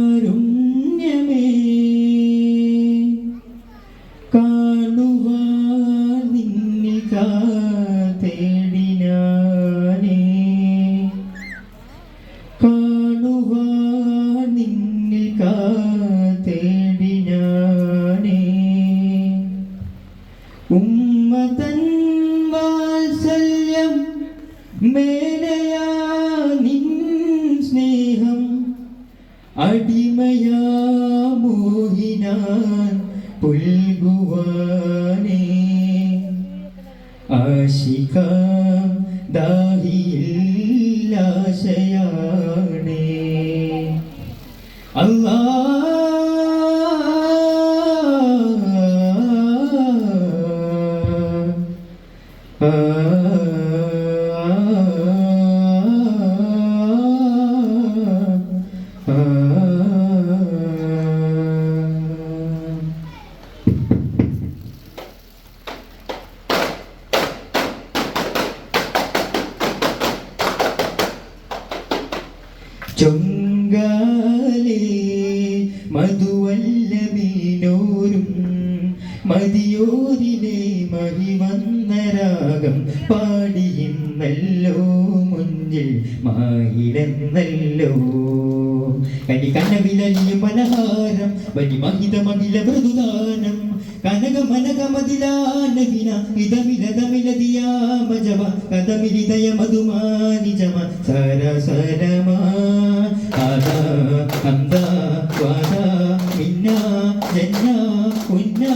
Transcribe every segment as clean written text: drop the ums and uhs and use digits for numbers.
കാരുണ്യമേ കാണുവാൻ നിന്നിൽ തേടി ഞാനേ കാണുവാൻ നിന്നിൽ തേടി ഞാനേ ഉമ്മതൻ വാത്സല്യം മേലയാ നിൻ സ്നേഹം അടിമയാ മോഹിനാൻ പുൽകുവാനേ ആശിക ദാഹിയിൽ ആശയാണേ അല്ലാ ചൊങ്കാലേ മധുവല്ല മീനോരും മതിയോരിലെ മഹിവന്ന രാഗം പാടിയെന്നല്ലോ മുഞ്ചിൽ മായിലെന്നല്ലോ കനി കനവിലലിയും പലഹാരം വലി മഹിതമകില മൃദുദാനം കനകമനകമതിലാനകിന ഇതമിലതമിലതിയാമജവ കഥമിലിതയ മധുമാനിജമ സരസരമാ ആദാ അന്ദാ വാദാ മിന്നാ ജന്നാ കുന്നാ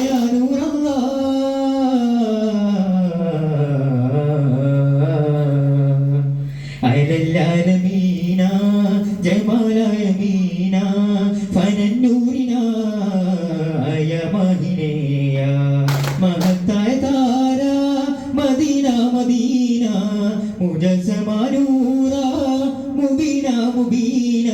യാ നൂറല്ലാഹ് അയലല്ലാലമീന ജമാലയമീന ഫനന്നൂരിന യമഹിനേയ മഹത്തായ താര മദീന മദീന മുജസമാനൂറ മുബീന മുബീന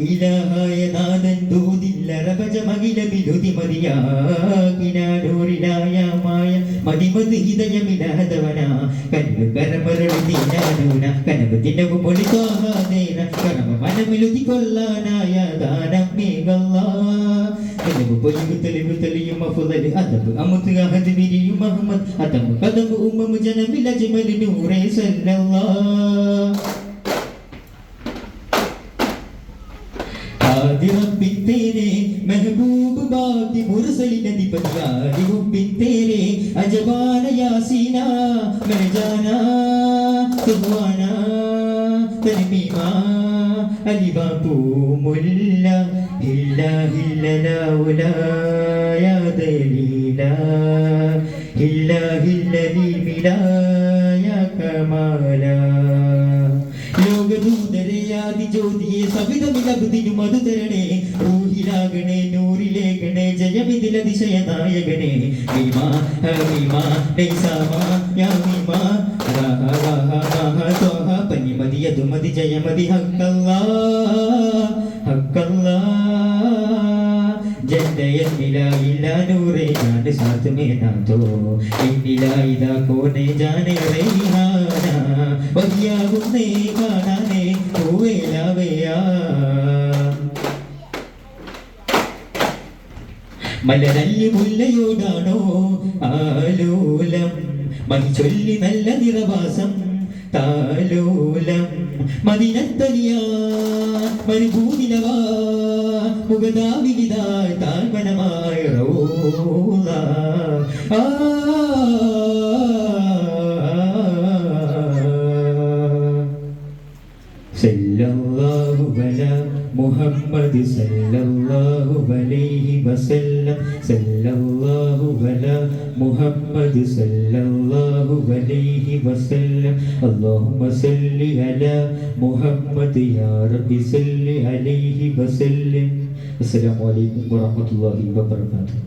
ഇലാഹായ നാദൻ ദൂതില്ല റബജ മകില ബിലുതി മദിയാകിന നൂറിലായ മായ മദിമത് ഹിതയമിലഹദവന കന്നു കരമരളുദീനാനൂന കനവ് ദിനവു മൊളിതാഹാദേന കനവ മനമിലുതി കൊള്ളാനായ ദാനം മേഘല്ലാ കനവ് പൊലിവു തെളിവു തെളിയും അഫുദലി അദബ് അമുത്ത് അഹദ് വിരിയും അഹമ്മദ് അതമു കദമു ഉമ്മമു ജനമില ജിമലി നൂറേ സല്ലല്ലാഹ് रब्बिन तेरे महबूब बाकी मुरसलिन अधिपतियादि हुब्बिन तेरे अजबान यासीना मैं जाना सुबहाना तनमीमा अलिबा मुल्ला इल्ला इल्ला उला या दलीला इल्ला इल्लदी मिला या कमाला ലോകദൂതരയാദി ജ്യോതിയെ സവിധമിലബുദിനു മധുതരണേ റൂഹിലാകണേ നൂറിലേകണേ ജയമിതിലതിശയ നായകനേ മീമാ ഹമീമാ നൈസാമാ യാ മീമാ റഹ റഹ മഹ ത്വഹ പനിമതി യദുമതി ജയമതി ഹക്കല്ലാ ഹക്കല്ലാ ജന്നയൻ മിലായില്ല നൂറേ ജാൻ സാത്ത് മേ നാ തോ ഇന്നിലായിദ കോനെ ജാനെ റൈഹാന വഹിയാകുന്നേ കാണാനേ പൂവേലാവയാ മലരല്ലി മുല്ലയോടാണോ ആലോലം മതി ചൊല്ലി നല്ല നിറവാസം താലോലം മദിനത്തലിയാ മരുഭൂനിലവാ മുഖദാവിലിതാ താൽമനമായ റൗള സല്ലല്ലാഹു അലാ മുഹമ്മദ് സല്ലല്ലാഹു അലൈഹി വസല്ലം സല്ലല്ലാഹു അലാ മുഹമ്മദ് സല്ലല്ലാഹു അലൈഹി വസല്ലം അല്ലാഹുമ്മ സല്ലി അലാ മുഹമ്മദ് യാ റബ്ബി സല്ലി അലൈഹി വസല്ലം. അസ്സലാമു അലൈക്കും വറഹ്മത്തുള്ളാഹി വബറകാതുഹു.